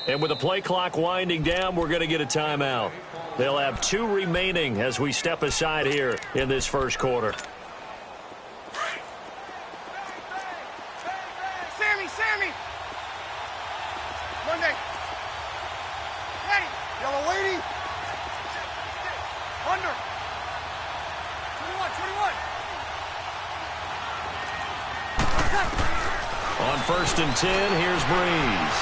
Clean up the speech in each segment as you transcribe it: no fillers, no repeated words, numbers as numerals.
And with the play clock winding down, we're going to get a timeout. They'll have 2 remaining as we step aside here in this first quarter. Sammy! Monday! Ready! Yellow lady! Under! 21! On 1st and 10, here's Breeze.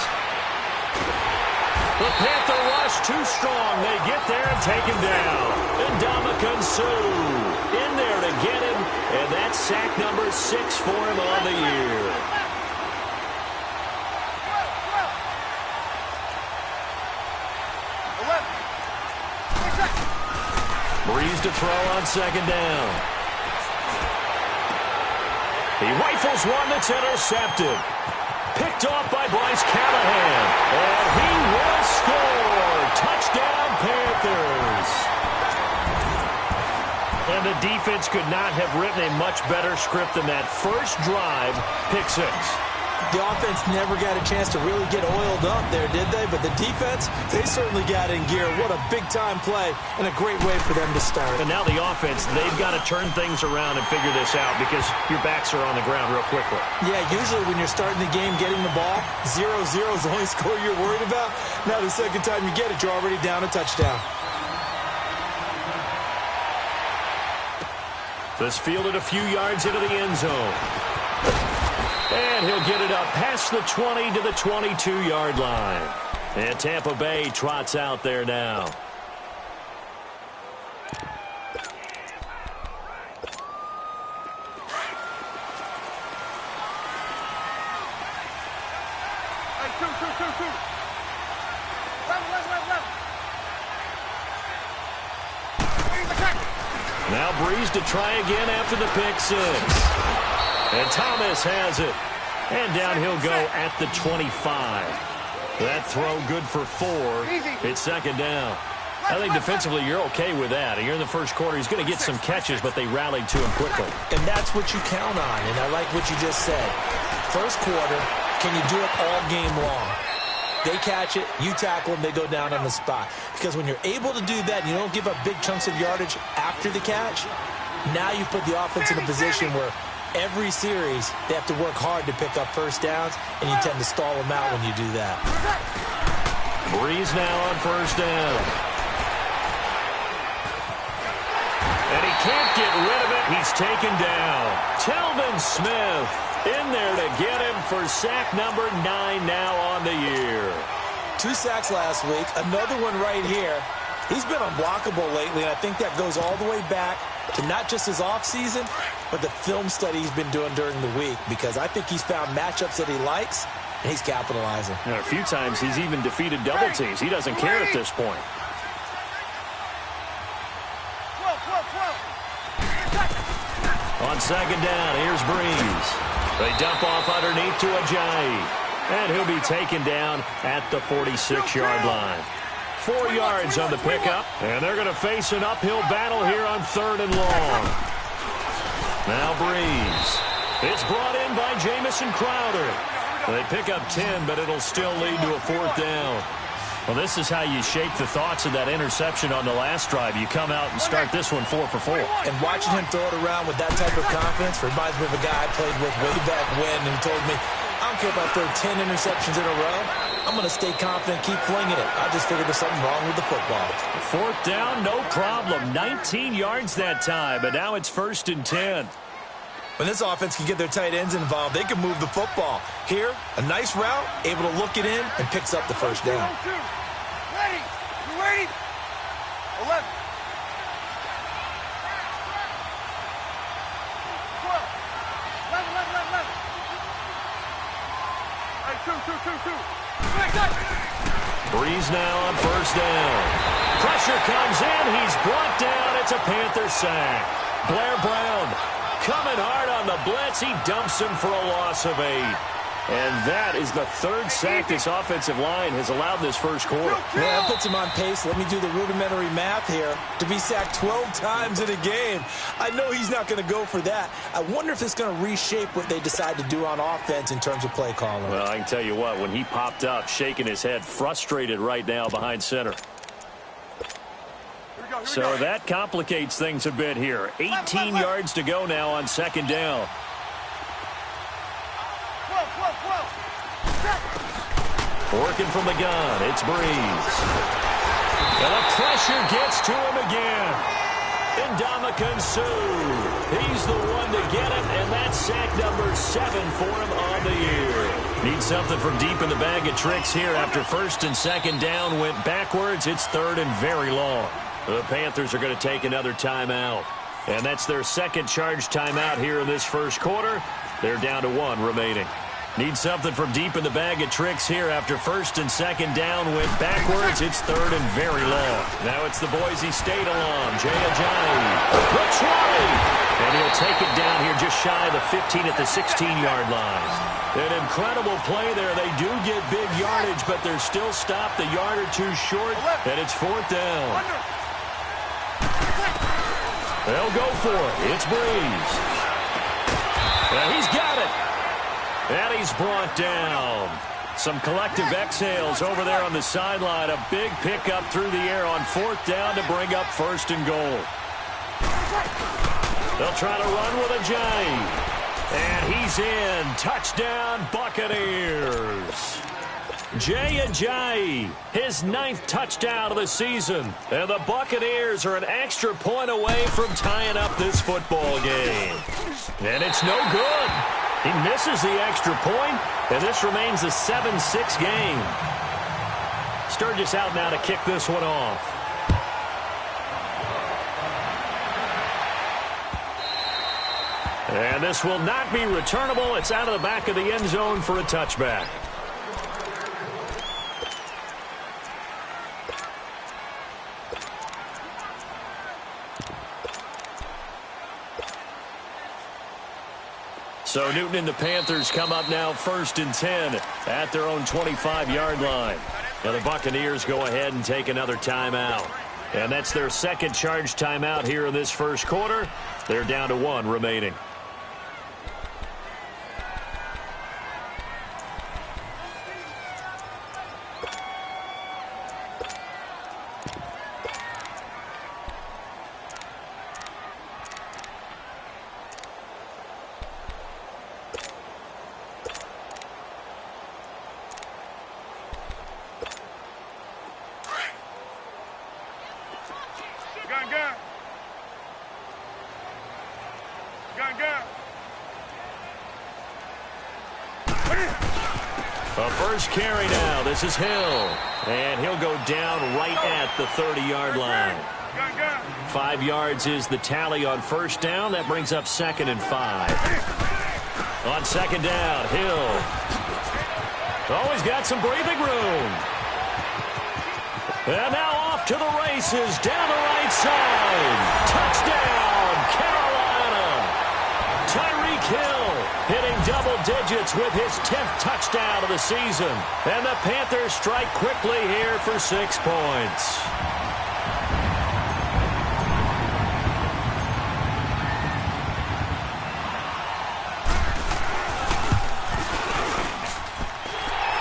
The Panther rush too strong. They get there and take him down. Ndamukong Suh in there to get him, and that's sack number 6 for him on the year. Breeze to throw on 2nd down. He rifles one that's intercepted. Picked off by Bryce Callahan. And he will score. Touchdown, Panthers. And the defense could not have written a much better script than that first drive, pick 6. The offense never got a chance to really get oiled up there, did they? But the defense, they certainly got in gear. What a big-time play and a great way for them to start. And now the offense, they've got to turn things around and figure this out because your backs are on the ground real quickly. Yeah, usually when you're starting the game, getting the ball, 0-0 is the only score you're worried about. Now the second time you get it, you're already down a touchdown. This fielded a few yards into the end zone. And he'll get it up past the 20 to the 22-yard line. And Tampa Bay trots out there now. Hey, two. Left. Now Breeze to try again after the pick 6. And Thomas has it. And down he'll go at the 25. That throw good for 4. It's 2nd down. I think defensively you're okay with that. Here in the first quarter, he's going to get some catches, but they rallied to him quickly. And that's what you count on, and I like what you just said. First quarter, can you do it all game long? They catch it, you tackle them, they go down on the spot. Because when you're able to do that and you don't give up big chunks of yardage after the catch, now you put the offense in a position where every series they have to work hard to pick up first downs, and you tend to stall them out when you do that. Breeze now on 1st down. And he can't get rid of it. He's taken down. Telvin Smith in there to get him for sack number 9 now on the year. 2 sacks last week, another one right here. He's been unblockable lately, and I think that goes all the way back to not just his offseason, but the film study he's been doing during the week, because I think he's found matchups that he likes, and he's capitalizing. And a few times he's even defeated double teams. He doesn't care at this point. On 2nd down, here's Breeze. They dump off underneath to Ajayi. And he'll be taken down at the 46-yard line. 4 yards on the pickup, and they're going to face an uphill battle here on 3rd and long. Now Breeze. It's brought in by Jamison Crowder. They pick up 10, but it'll still lead to a 4th down. Well, this is how you shape the thoughts of that interception on the last drive. You come out and start this one 4 for 4. And watching him throw it around with that type of confidence reminds me of a guy I played with way back when, and he told me, I don't care if I throw 10 interceptions in a row. I'm going to stay confident, keep flinging it. I just figured there's something wrong with the football. 4th down, no problem. 19 yards that time, but now it's 1st and 10. When this offense can get their tight ends involved, they can move the football. Here, a nice route, able to look it in, and picks up the 1st down. Ready? You ready? 11. 12. 11. Two. Breeze now on 1st down. Pressure comes in. He's brought down. It's a Panther sack. Blair Brown coming hard on the blitz. He dumps him for a loss of 8. And that is the third sack this offensive line has allowed this first quarter. Yeah, that puts him on pace. Let me do the rudimentary math here. To be sacked 12 times in a game, I know he's not going to go for that. I wonder if it's going to reshape what they decide to do on offense in terms of play calling. Well, I can tell you what, when he popped up, shaking his head, frustrated right now behind center. So that complicates things a bit here. 18 yards to go now on second down. Working from the gun, it's Breeze. And the pressure gets to him again. Ndamukong Suh. He's the one to get it, and that's sack number 7 for him on the year. Need something from deep in the bag of tricks here after first and second down went backwards. It's third and very long. The Panthers are going to take another timeout. And that's their second charge timeout here in this first quarter. They're down to 1 remaining. Need something from deep in the bag of tricks here after first and second down went backwards. It's third and very long. Now it's the Boise State alum, Jay Ajayi. The 20! And he'll take it down here just shy of the 15 at the 16-yard line. An incredible play there. They do get big yardage, but they're still stopped a yard or two short, and it's fourth down. They'll go for it. It's Breeze. Now he's got it. And he's brought down. Some collective exhales over there on the sideline. A big pickup through the air on fourth down to bring up first and goal. They'll try to run with Ajayi. And he's in. Touchdown, Buccaneers. Jay Ajayi, his 9th touchdown of the season. And the Buccaneers are an extra point away from tying up this football game. And it's no good. He misses the extra point, and this remains a 7-6 game. Sturgis out now to kick this one off. And this will not be returnable. It's out of the back of the end zone for a touchback. So Newton and the Panthers come up now first and 10 at their own 25-yard line. Now the Buccaneers go ahead and take another timeout. And that's their second charge timeout here in this first quarter. They're down to 1 remaining. A first carry now. This is Hill. And he'll go down right at the 30-yard line. 5 yards is the tally on first down. That brings up second and 5. On second down, Hill. Always got some breathing room. And now off to the races down the right side. Touchdown, Carolina. Tyreek Hill hitting double digits with his 10th touchdown of the season. And the Panthers strike quickly here for 6 points.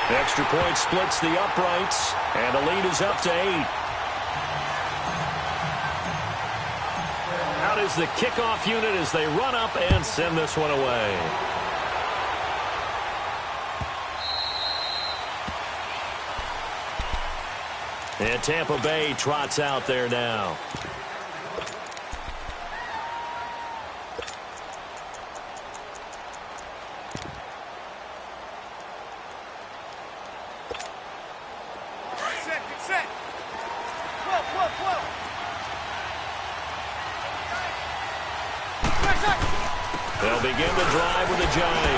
Extra point splits the uprights, and the lead is up to 8. Out is the kickoff unit as they run up and send this one away. And Tampa Bay trots out there now. They'll begin the drive with Ajayi.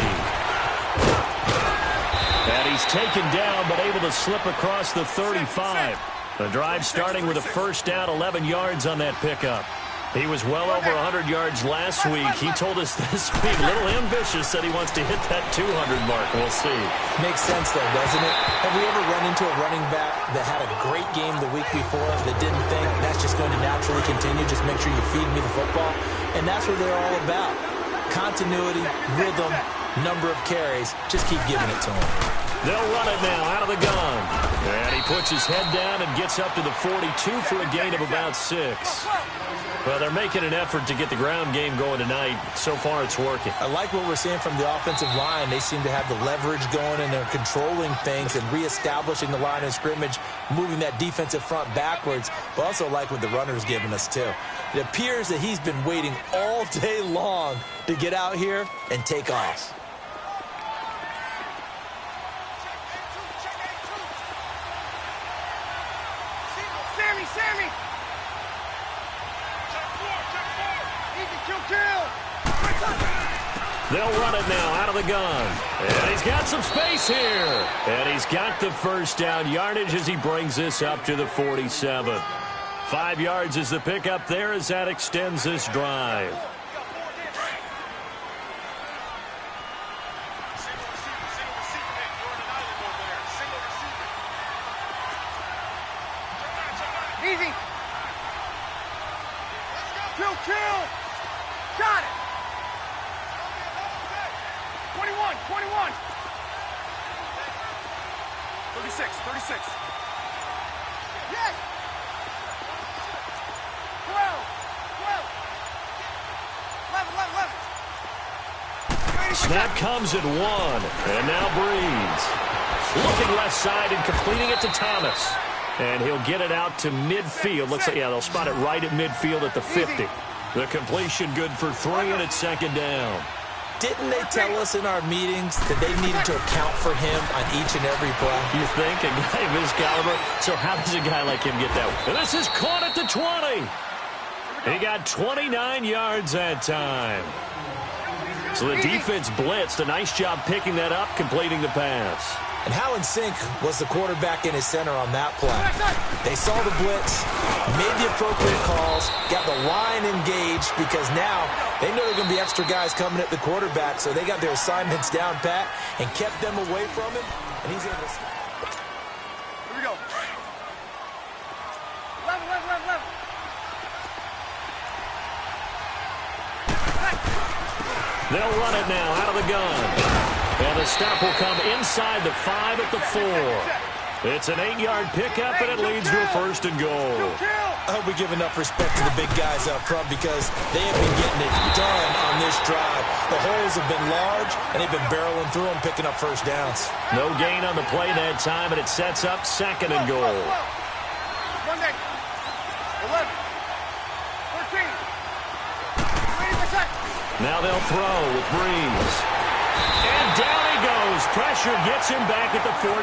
And he's taken down but able to slip across the 35. The drive starting with a first down, 11 yards on that pickup. He was well over 100 yards last week. He told us this week, a little ambitious, said he wants to hit that 200 mark. We'll see. Makes sense, though, doesn't it? Have we ever run into a running back that had a great game the week before that didn't think that's just going to naturally continue? Just make sure you feed me the football. And that's what they're all about. Continuity, rhythm, number of carries. Just keep giving it to him. They'll run it now out of the gun. And he puts his head down and gets up to the 42 for a gain of about 6. Well, they're making an effort to get the ground game going tonight. So far, it's working. I like what we're seeing from the offensive line. They seem to have the leverage going, and they're controlling things and reestablishing the line of scrimmage, moving that defensive front backwards. But also like what the runner's giving us, too. It appears that he's been waiting all day long to get out here and take off. Sammy! They'll run it now out of the gun. And he's got some space here. And he's got the first down yardage as he brings this up to the 47. 5 yards is the pickup there as that extends this drive. Easy. Kill. Got it. 21. 36. Yes. 12. 11. Snap comes at 1. And now Breeze. Looking left side and completing it to Thomas. And he'll get it out to midfield. Looks like, yeah, they'll spot it right at midfield at the 50. The completion good for 3, and it's second down. Didn't they tell us in our meetings that they needed to account for him on each and every play? You think? A guy of his caliber? So how does a guy like him get that? And this is caught at the 20. He got 29 yards that time. So the defense blitzed. A nice job picking that up, completing the pass. And how in sync was the quarterback in his center on that play? They saw the blitz, made the appropriate calls, got the line engaged because now they know there are going to be extra guys coming at the quarterback, so they got their assignments down pat and kept them away from him, and he's able to... Here we go. 11. They'll run it now out of the gun. And the stop will come inside the 5 at the 4. It's an 8-yard pickup, and it leads to a first and goal. I hope we give enough respect to the big guys up front because they have been getting it done on this drive. The holes have been large, and they've been barreling through them, picking up first downs. No gain on the play that time, and it sets up second and goal. 11. 13. Now they'll throw with Breeze. And down he goes. Pressure gets him back at the 14.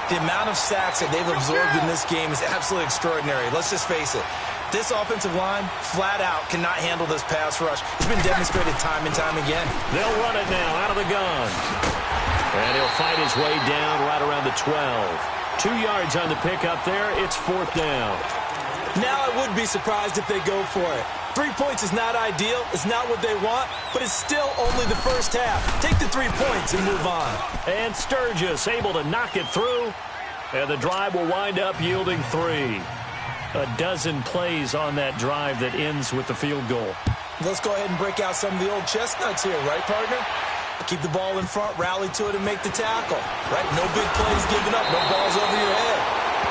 The amount of sacks that they've absorbed in this game is absolutely extraordinary. Let's just face it. This offensive line, flat out, cannot handle this pass rush. It's been demonstrated time and time again. They'll run it now out of the gun. And he'll fight his way down right around the 12. 2 yards on the pickup there. It's 4th down. Now I would be surprised if they go for it. 3 points is not ideal. It's not what they want, but it's still only the first half. Take the 3 points and move on. And Sturgis able to knock it through. And the drive will wind up yielding 3. A dozen plays on that drive that ends with the field goal. Let's go ahead and break out some of the old chestnuts here, right, partner? Keep the ball in front, rally to it, and make the tackle. Right? No big plays given up, no balls over your head.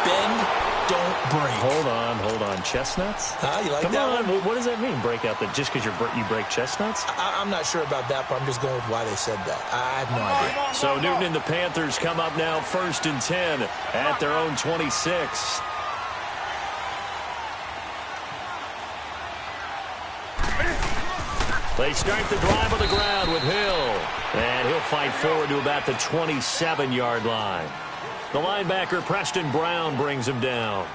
Bend, don't break. Hold on. Chestnuts? You like Come that on. one? What does that mean, break out? That just because you break chestnuts? I'm not sure about that, but I'm just going with why they said that. I have no idea. So Newton and the Panthers come up now 1st and 10 at their own 26. They start the drive on the ground with Hill. And he'll fight forward to about the 27-yard line. The linebacker, Preston Brown, brings him down.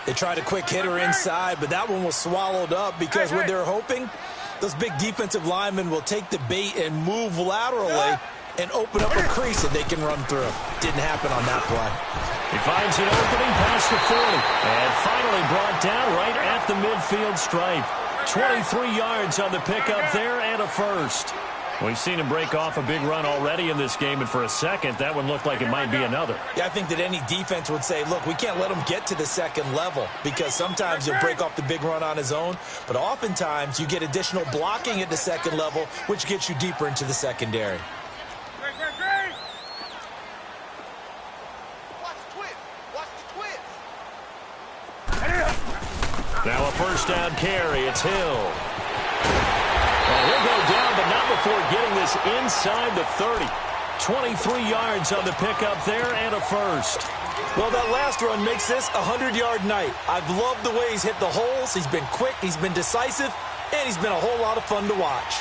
They tried a quick hitter inside, but that one was swallowed up because what they're hoping, those big defensive linemen will take the bait and move laterally and open up a crease that they can run through. Didn't happen on that play. He finds an opening past the 40 and finally brought down right at the midfield stripe. 23 yards on the pickup there and a first. We've seen him break off a big run already in this game, and for a second, that one looked like it might be another. Yeah, I think that any defense would say, look, we can't let him get to the second level because sometimes he'll break off the big run on his own, but oftentimes you get additional blocking at the second level, which gets you deeper into the secondary. Now a first down carry. It's Hill. And he'll go down, but not before getting this inside the 30. 23 yards on the pickup there and a first. Well, that last run makes this a 100-yard night. I've loved the way he's hit the holes. He's been quick, he's been decisive, and he's been a whole lot of fun to watch.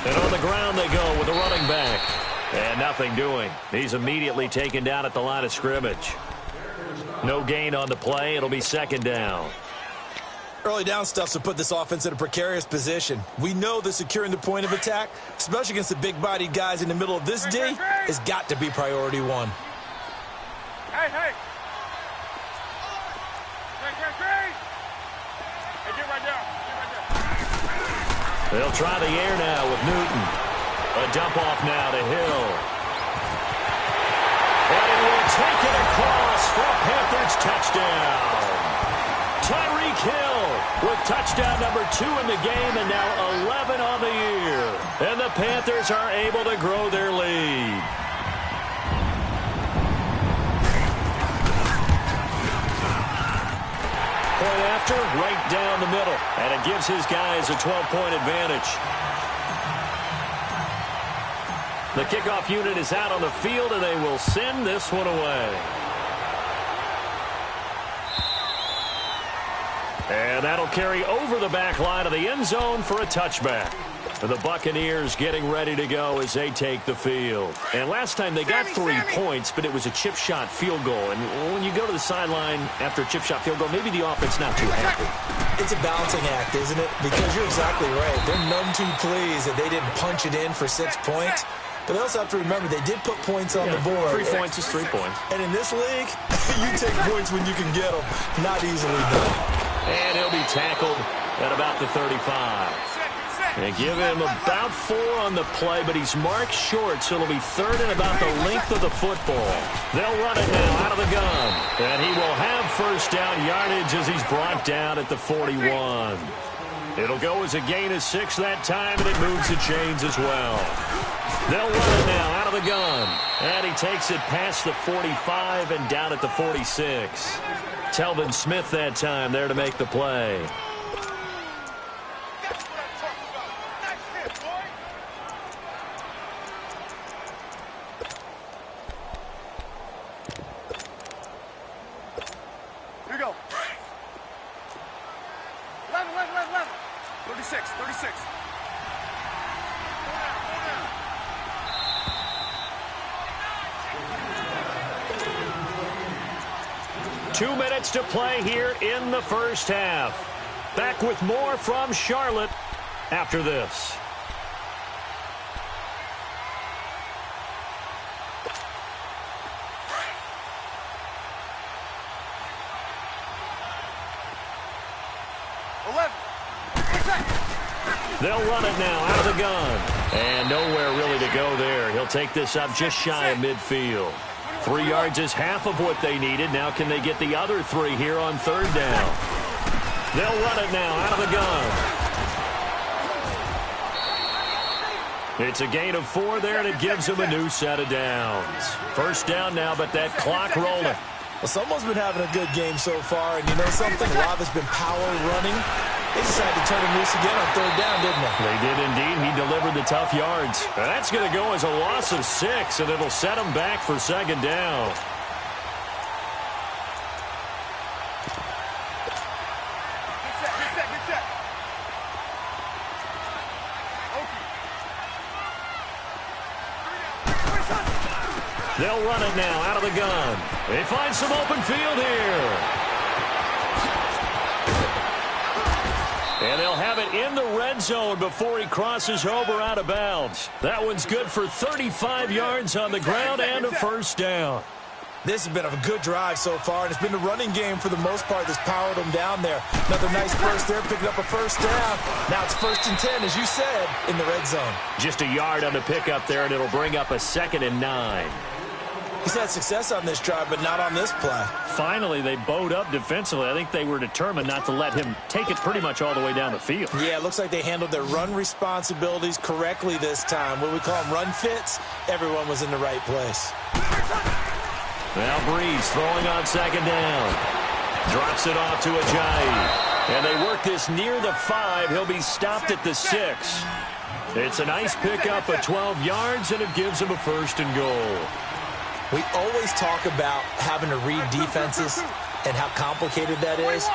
And on the ground they go with the running back. And nothing doing. He's immediately taken down at the line of scrimmage. No gain on the play. It'll be second down. Early down stuff to put this offense in a precarious position. We know that securing the point of attack, especially against the big-bodied guys in the middle of this D, has got to be priority one. Hey, hey. Hey, get right down. They'll try the air now with Newton. A dump off now to Hill. And he will take it across for a Panthers touchdown. Tyreek Hill with touchdown number 2 in the game and now 11 on the year. And the Panthers are able to grow their lead. Point after, right down the middle. And it gives his guys a 12-point advantage. The kickoff unit is out on the field, and they will send this one away. And that'll carry over the back line of the end zone for a touchback. The Buccaneers getting ready to go as they take the field. And last time they got 3 points, but it was a chip shot field goal. And when you go to the sideline after a chip shot field goal, maybe the offense not too happy. It's a balancing act, isn't it? Because you're exactly right. They're none too pleased that they didn't punch it in for 6 points. But they also have to remember they did put points on the board. 3 points is 3 points. And in this league, you take points when you can get them. Not easily done. And he'll be tackled at about the 35. They give him about 4 on the play, but he's marked short, so it'll be third and about the length of the football. They'll run it now out of the gun. And he will have first down yardage as he's brought down at the 41. It'll go as a gain of 6 that time, and it moves the chains as well. They'll run it now out of the gun. And he takes it past the 45 and down at the 46. Telvin Smith that time there to make the play. Here we go. 11. 36. 2 minutes to play here in the first half. Back with more from Charlotte after this. They'll run it now out of the gun. And nowhere really to go there. He'll take this up just shy of midfield. 3 yards is half of what they needed. Now can they get the other 3 here on third down? They'll run it now out of the gun. It's a gain of 4 there, and it gives them a new set of downs. First down now, but that clock rolling. Well, someone's been having a good game so far, and you know something? A lot has been power running. They decided to turn him loose again on third down, didn't they? They did indeed. He delivered the tough yards. And that's going to go as a loss of 6, and it'll set him back for second down. They'll run it now out of the gun. They find some open field here. And they'll have it in the red zone before he crosses over out of bounds. That one's good for 35 yards on the ground and a first down. This has been a good drive so far, and it's been the running game for the most part that's powered them down there. Another nice burst there, picking up a first down. Now it's 1st and 10, as you said, in the red zone. Just a yard on the pickup there, and it'll bring up a 2nd and 9. He's had success on this drive, but not on this play. Finally, they bowed up defensively. I think they were determined not to let him take it pretty much all the way down the field. Yeah, it looks like they handled their run responsibilities correctly this time. What we call them run fits, everyone was in the right place. Now Breeze throwing on 2nd down. Drops it off to Ajayi. And they work this near the 5. He'll be stopped at the 6. It's a nice pickup of 12 yards, and it gives him a 1st and goal. We always talk about having to read defenses and how complicated that is.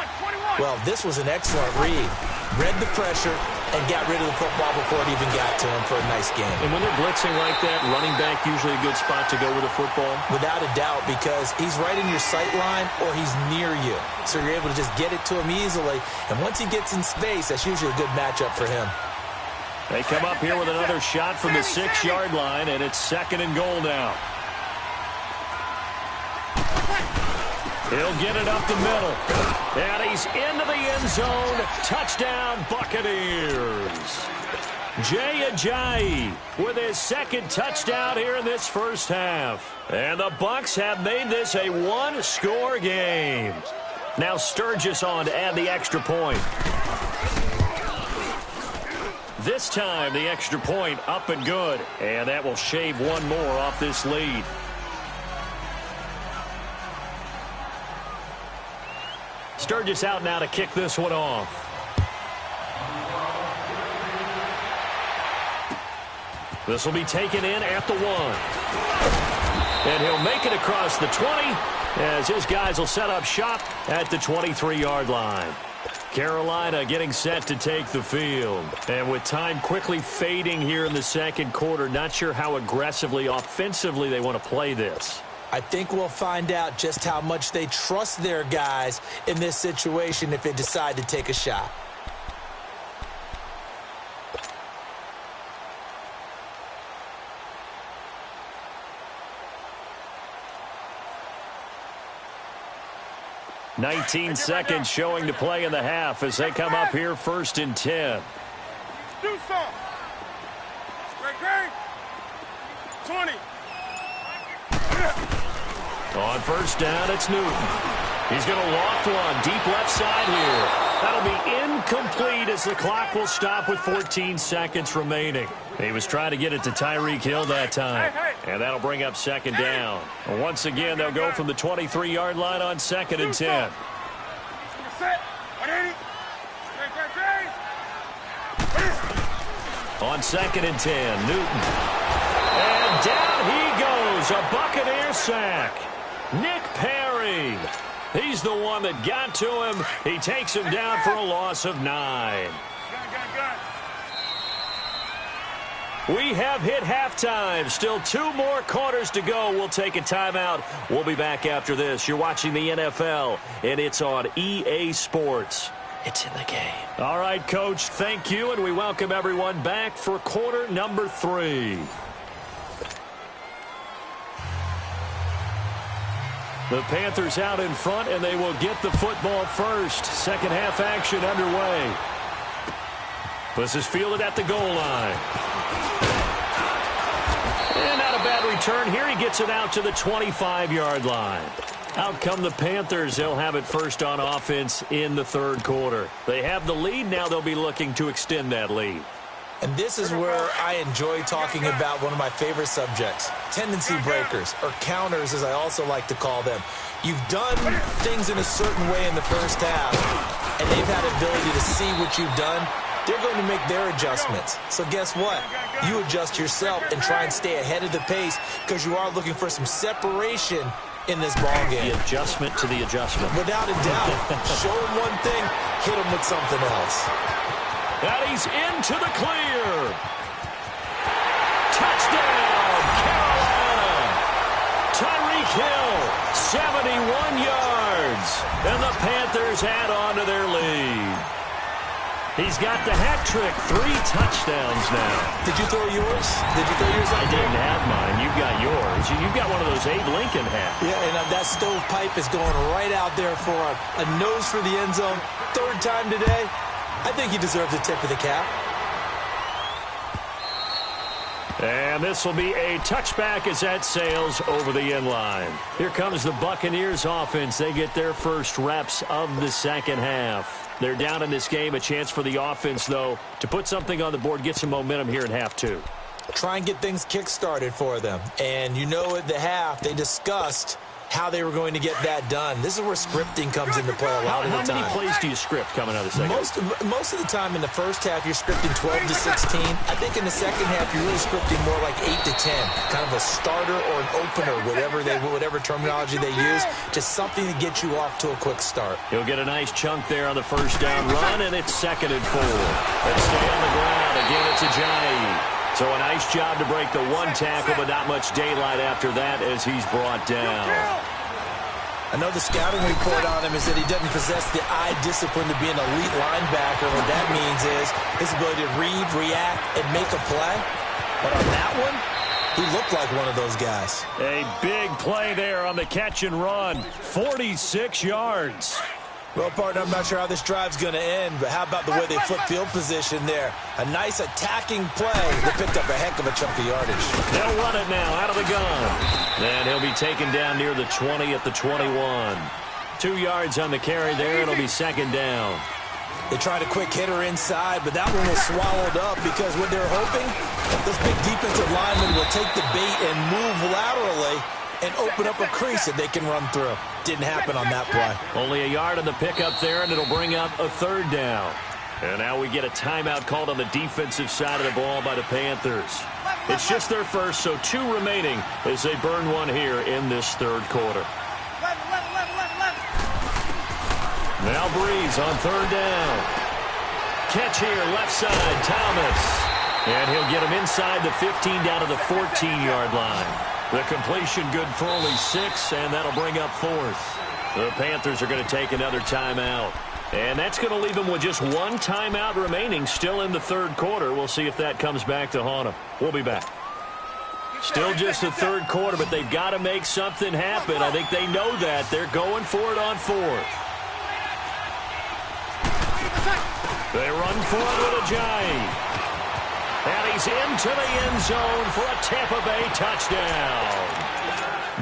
Well, this was an excellent read. Read the pressure and got rid of the football before it even got to him for a nice game. And when they're blitzing like that, running back usually a good spot to go with the football? Without a doubt, because he's right in your sight line or he's near you. So you're able to just get it to him easily. And once he gets in space, that's usually a good matchup for him. They come up here with another shot from the 6-yard line, and it's 2nd and goal now. He'll get it up the middle. And he's into the end zone. Touchdown, Buccaneers. Jay Ajayi with his 2nd touchdown here in this first half. And the Bucs have made this a 1-score game. Now Sturgis on to add the extra point. This time the extra point up and good. And that will shave one more off this lead. Sturgis out now to kick this one off. This will be taken in at the 1. And he'll make it across the 20 as his guys will set up shop at the 23-yard line. Carolina getting set to take the field. And with time quickly fading here in the 2nd quarter, not sure how aggressively, offensively they want to play this. I think we'll find out just how much they trust their guys in this situation if they decide to take a shot. $19 seconds showing to play in the half as they come up here 1st and 10. Do something. Great. 20. On 1st down, it's Newton. He's going to loft one deep left side here. That'll be incomplete as the clock will stop with 14 seconds remaining. He was trying to get it to Tyreek Hill that time. And that'll bring up 2nd down. Once again, they'll go from the 23-yard line on 2nd and 10. On 2nd and 10, Newton. And down he goes, a Buccaneer sack. Nick Perry. He's the one that got to him. He takes him down for a loss of 9. We have hit halftime. Still 2 more quarters to go. We'll take a timeout. We'll be back after this. You're watching the NFL, and it's on EA Sports. It's in the game. All right, Coach, thank you, and we welcome everyone back for quarter number 3. The Panthers out in front, and they will get the football first. Second half action underway. This is fielded at the goal line. And not a bad return here. He gets it out to the 25-yard line. Out come the Panthers. They'll have it first on offense in the 3rd quarter. They have the lead. Now they'll be looking to extend that lead. And this is where I enjoy talking about one of my favorite subjects, tendency breakers, or counters as I also like to call them. You've done things in a certain way in the first half, and they've had the ability to see what you've done. They're going to make their adjustments. So guess what? You adjust yourself and try and stay ahead of the pace because you are looking for some separation in this ball game. The adjustment to the adjustment. Without a doubt. Show them one thing, hit them with something else. And he's into the clear. Touchdown, Carolina. 71 yards. And the Panthers add on to their lead. He's got the hat trick, 3 touchdowns now. Did you throw yours? I didn't have mine. You got yours. You've got one of those Abe Lincoln hats. Yeah, and that stovepipe is going right out there for a nose for the end zone. 3rd time today. I think he deserves a tip of the cap. And this will be a touchback as that sails over the end line. Here comes the Buccaneers offense. They get their first reps of the second half. They're down in this game. A chance for the offense, though, to put something on the board, get some momentum here in half 2. Try and get things kick-started for them. And you know at the half, they discussed how they were going to get that done. This is where scripting comes into play a lot of the time. How many plays do you script coming out of the second half? Most of the time in the first half, you're scripting 12 to 16. I think in the second half, you're really scripting more like 8 to 10. Kind of a starter or an opener, whatever terminology they use. Just something to get you off to a quick start. He'll get a nice chunk there on the first down run, and it's 2nd and 4. Let's stay on the ground. Again, it's Ajayi. So a nice job to break the 1 tackle, but not much daylight after that as he's brought down. I know the scouting report on him is that he doesn't possess the eye discipline to be an elite linebacker. What that means is his ability to read, react, and make a play. But on that one, he looked like one of those guys. A big play there on the catch and run. 46 yards. Well, partner, I'm not sure how this drive's going to end, but how about the way they flip field position there? A nice attacking play. They picked up a heck of a chunk of yardage. They'll run it now out of the gun. And he'll be taken down near the 20 at the 21. 2 yards on the carry there. It'll be 2nd down. They tried a quick hitter inside, but that one was swallowed up because what they're hoping, this big defensive lineman will take the bait and move laterally and open up a crease that they can run through. Didn't happen on that play. Only a yard on the pickup there, and it'll bring up a 3rd down. And now we get a timeout called on the defensive side of the ball by the Panthers. It's just their first, so 2 remaining as they burn one here in this 3rd quarter. Now Breeze on 3rd down. Catch here, left side, Thomas. And he'll get him inside the 15 down to the 14-yard line. The completion good for only 6, and that'll bring up 4th. The Panthers are going to take another timeout. And that's going to leave them with just 1 timeout remaining still in the 3rd quarter. We'll see if that comes back to haunt them. We'll be back. Still just the 3rd quarter, but they've got to make something happen. I think they know that. They're going for it on 4th. They run for it with Ajayi. And he's into the end zone for a Tampa Bay touchdown.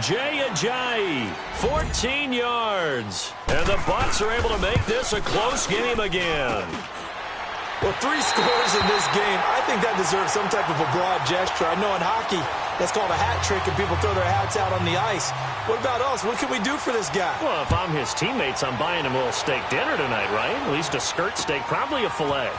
Jay Ajayi, 14 yards. And the Bucs are able to make this a close game again. Well, 3 scores in this game. I think that deserves some type of a broad gesture. I know in hockey, that's called a hat trick, and people throw their hats out on the ice. What about us? What can we do for this guy? Well, if I'm his teammates, I'm buying him a little steak dinner tonight, right? At least a skirt steak, probably a filet.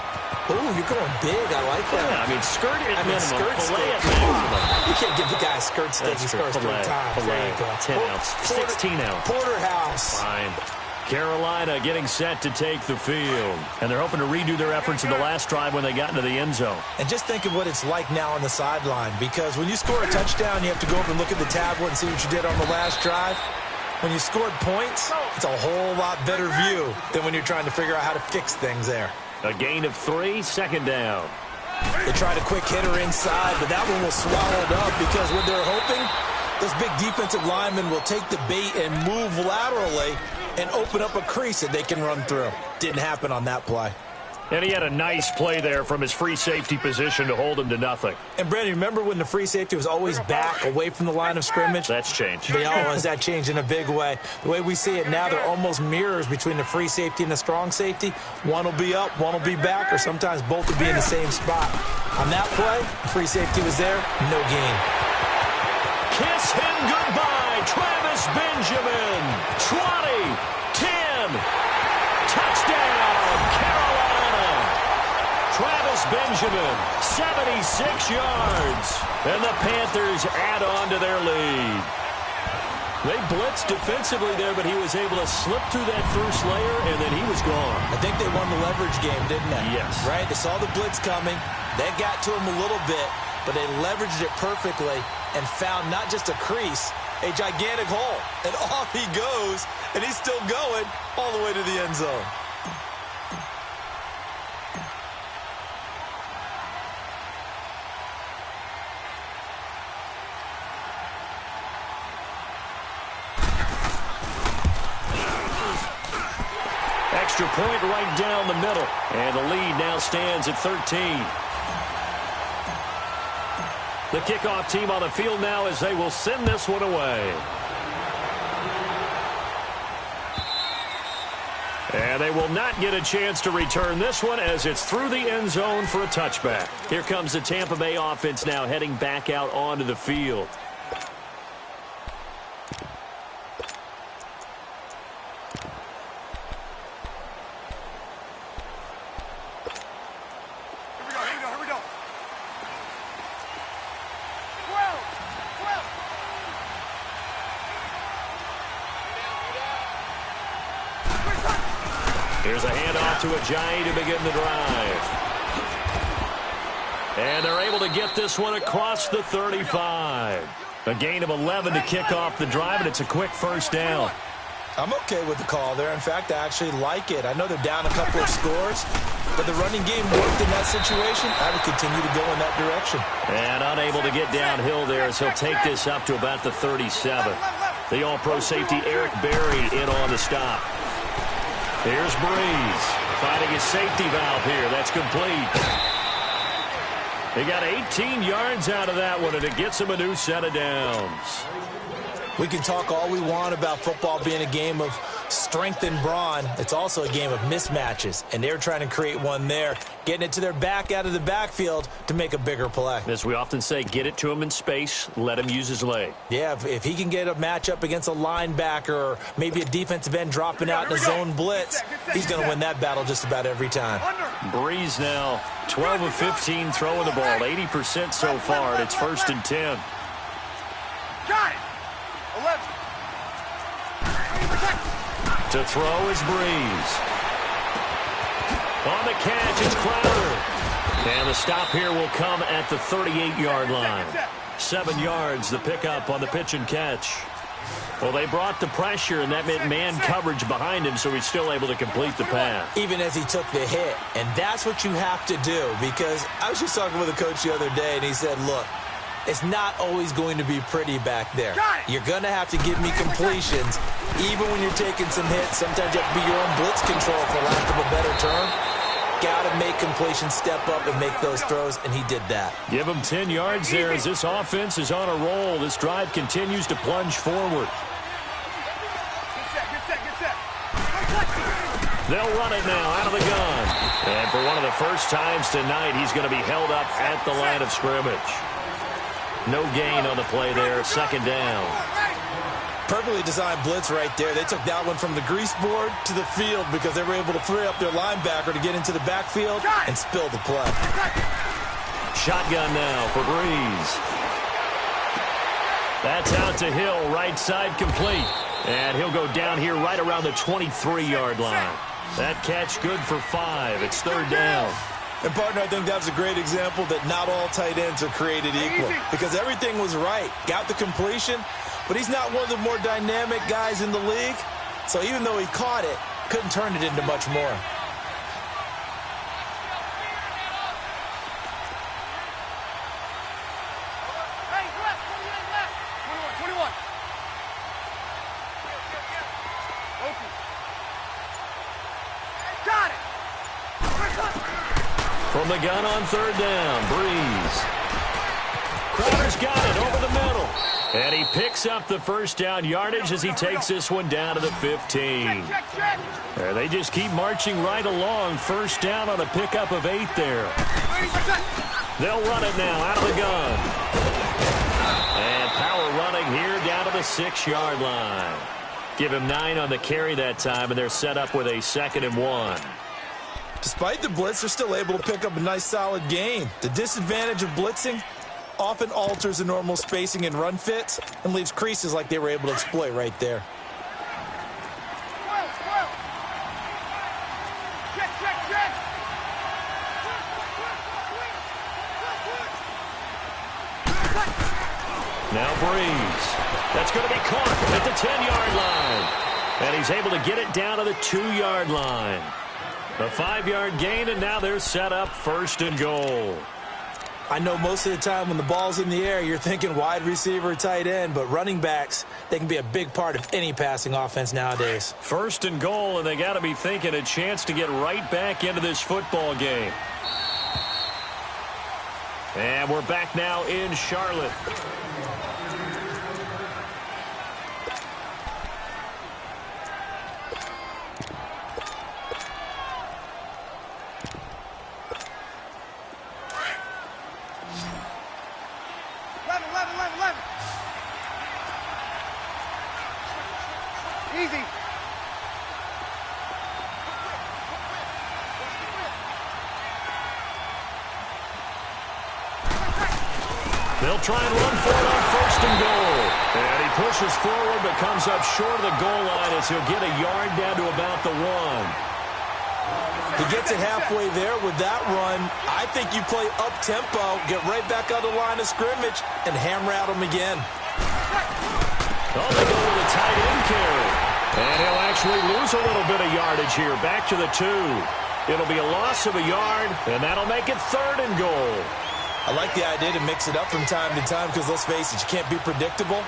Ooh, you're going big. I like that. Yeah, I mean, skirt at minimum, skirt filet steak. at maximum. You can't give the guy a skirt steak. He scores 3 times. Filet, There you go. 10 ounce, 16 ounce. Porterhouse. Fine. Carolina getting set to take the field. And they're hoping to redo their efforts in the last drive when they got into the end zone. And just think of what it's like now on the sideline, because when you score a touchdown, you have to go over and look at the tablet and see what you did on the last drive. When you scored points, it's a whole lot better view than when you're trying to figure out how to fix things there. A gain of 3, 2nd down. They tried a quick hitter inside, but that one was swallowed up because what they're hoping, this big defensive lineman will take the bait and move laterally and open up a crease that they can run through. Didn't happen on that play. And he had a nice play there from his free safety position to hold him to nothing. And, Brandon, remember when the free safety was always back away from the line of scrimmage? That's changed. Has that changed in a big way? The way we see it now, they're almost mirrors between the free safety and the strong safety. One will be up, one will be back, or sometimes both will be in the same spot. On that play, free safety was there, no gain. Kiss him goodbye, Travis Benjamin. 20, 10, touchdown, Carolina. Travis Benjamin, 76 yards. And the Panthers add on to their lead. They blitzed defensively there, but he was able to slip through that first layer, and then he was gone. I think they won the leverage game, didn't they? Yes. Right? They saw the blitz coming. They got to him a little bit, but they leveraged it perfectly and found not just a crease, a gigantic hole. And off he goes, and he's still going all the way to the end zone. Extra point right down the middle. And the lead now stands at 13. The kickoff team on the field now as they will send this one away. And they will not get a chance to return this one as it's through the end zone for a touchback. Here comes the Tampa Bay offense now heading back out onto the field. Here's a handoff to Ajayi to begin the drive. And they're able to get this one across the 35. A gain of 11 to kick off the drive, and it's a quick first down. I'm okay with the call there. In fact, I actually like it. I know they're down a couple of scores, but the running game worked in that situation. I would continue to go in that direction. And unable to get downhill there as he'll take this up to about the 37. The All-Pro safety Eric Berry in on the stop. Here's Breeze finding his safety valve here. That's complete. He got 18 yards out of that one, and it gets him a new set of downs. We can talk all we want about football being a game of strength and brawn. It's also a game of mismatches, and they're trying to create one there, getting it to their back out of the backfield to make a bigger play. As we often say, get it to him in space, let him use his leg. Yeah, if he can get a matchup against a linebacker or maybe a defensive end dropping out in a zone blitz, he's going to win that battle just about every time. Breeze now 12 of 15 throwing the ball, 80% so far, and it's 1st and 10. Got it. 11. To throw is Breeze. On the catch, it's Crowder. And the stop here will come at the 38-yard line. 7 yards, the pickup on the pitch and catch. Well, they brought the pressure, and that meant man coverage behind him, so he's still able to complete the pass. Even as he took the hit. And that's what you have to do, because I was just talking with a coach the other day, and he said, look, it's not always going to be pretty back there. You're going to have to give me completions, even when you're taking some hits. Sometimes you have to be your own blitz control, for lack of a better term. Got to make completions, step up, and make those throws, and he did that. Give him 10 yards there as this offense is on a roll. This drive continues to plunge forward. They'll run it now out of the gun. And for one of the first times tonight, he's going to be held up at the line of scrimmage. No gain on the play there, 2nd down. Perfectly designed blitz right there. They took that one from the grease board to the field because they were able to free up their linebacker to get into the backfield and spill the play. Shotgun now for Breeze. That's out to Hill, right side complete. And he'll go down here right around the 23-yard line. That catch good for 5. It's 3rd down. And, partner, I think that was a great example that not all tight ends are created equal, because everything was right. Got the completion, but he's not one of the more dynamic guys in the league. So even though he caught it, couldn't turn it into much more. Hey, left, 28 left. 21. Open. Got it. From the gun on 3rd down, Breeze. Crowder's got it over the middle. And he picks up the 1st down yardage as he takes this one down to the 15. There, they just keep marching right along. 1st down on a pickup of 8 there. They'll run it now out of the gun. And power running here down to the 6-yard line. Give him 9 on the carry that time, and they're set up with a 2nd and 1. Despite the blitz, they're still able to pick up a nice solid gain. The disadvantage of blitzing often alters the normal spacing and run fits and leaves creases like they were able to exploit right there. Now Breeze. That's going to be caught at the 10-yard line. And he's able to get it down to the 2-yard line. A 5-yard gain, and now they're set up 1st and goal. I know most of the time when the ball's in the air, you're thinking wide receiver, tight end, but running backs, they can be a big part of any passing offense nowadays. 1st and goal, and they got to be thinking a chance to get right back into this football game. And we're back now in Charlotte. Easy. They'll try and run for it on 1st and goal. And he pushes forward but comes up short of the goal line as he'll get a yard down to about the 1. He gets it halfway there with that run. I think you play up-tempo, get right back on the line of scrimmage, and hammer at him again. Oh, they go with a tight end carry. And he'll actually lose a little bit of yardage here. Back to the 2. It'll be a loss of a yard, and that'll make it 3rd and goal. I like the idea to mix it up from time to time because, let's face it, you can't be predictable.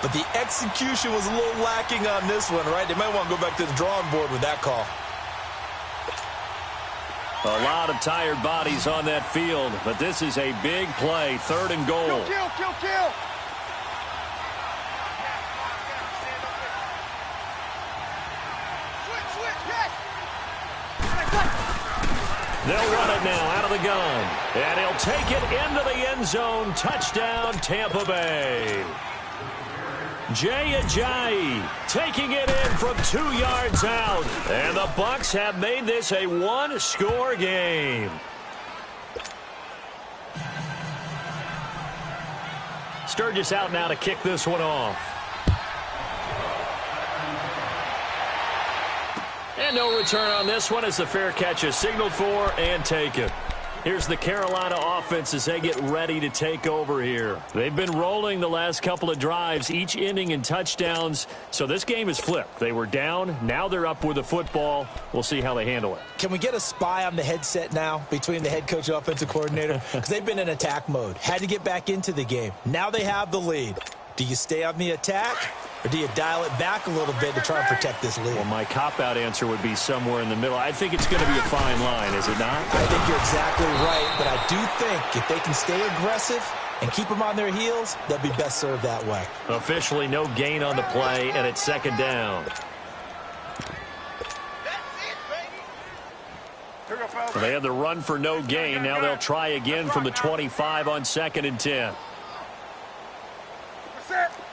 But the execution was a little lacking on this one, right? They might want to go back to the drawing board with that call. A lot of tired bodies on that field, but this is a big play. 3rd and goal. Kill. They'll run it now out of the gun. And he'll take it into the end zone. Touchdown, Tampa Bay. Jay Ajayi taking it in from 2 yards out. And the Bucs have made this a 1-score game. Sturgis out now to kick this one off. And no return on this one as the fair catch is signaled for and taken. Here's the Carolina offense as they get ready to take over here. They've been rolling the last couple of drives, each ending in touchdowns. So this game is flipped. They were down. Now they're up with the football. We'll see how they handle it. Can we get a spy on the headset now between the head coach and offensive coordinator? Because they've been in attack mode. Had to get back into the game. Now they have the lead. Do you stay on the attack, or do you dial it back a little bit to try and protect this lead? Well, my cop-out answer would be somewhere in the middle. I think it's going to be a fine line, is it not? I think you're exactly right, but I do think if they can stay aggressive and keep them on their heels, they'll be best served that way. Officially no gain on the play, and it's 2nd down. They had the run for no gain. Now they'll try again from the 25 on 2nd and 10.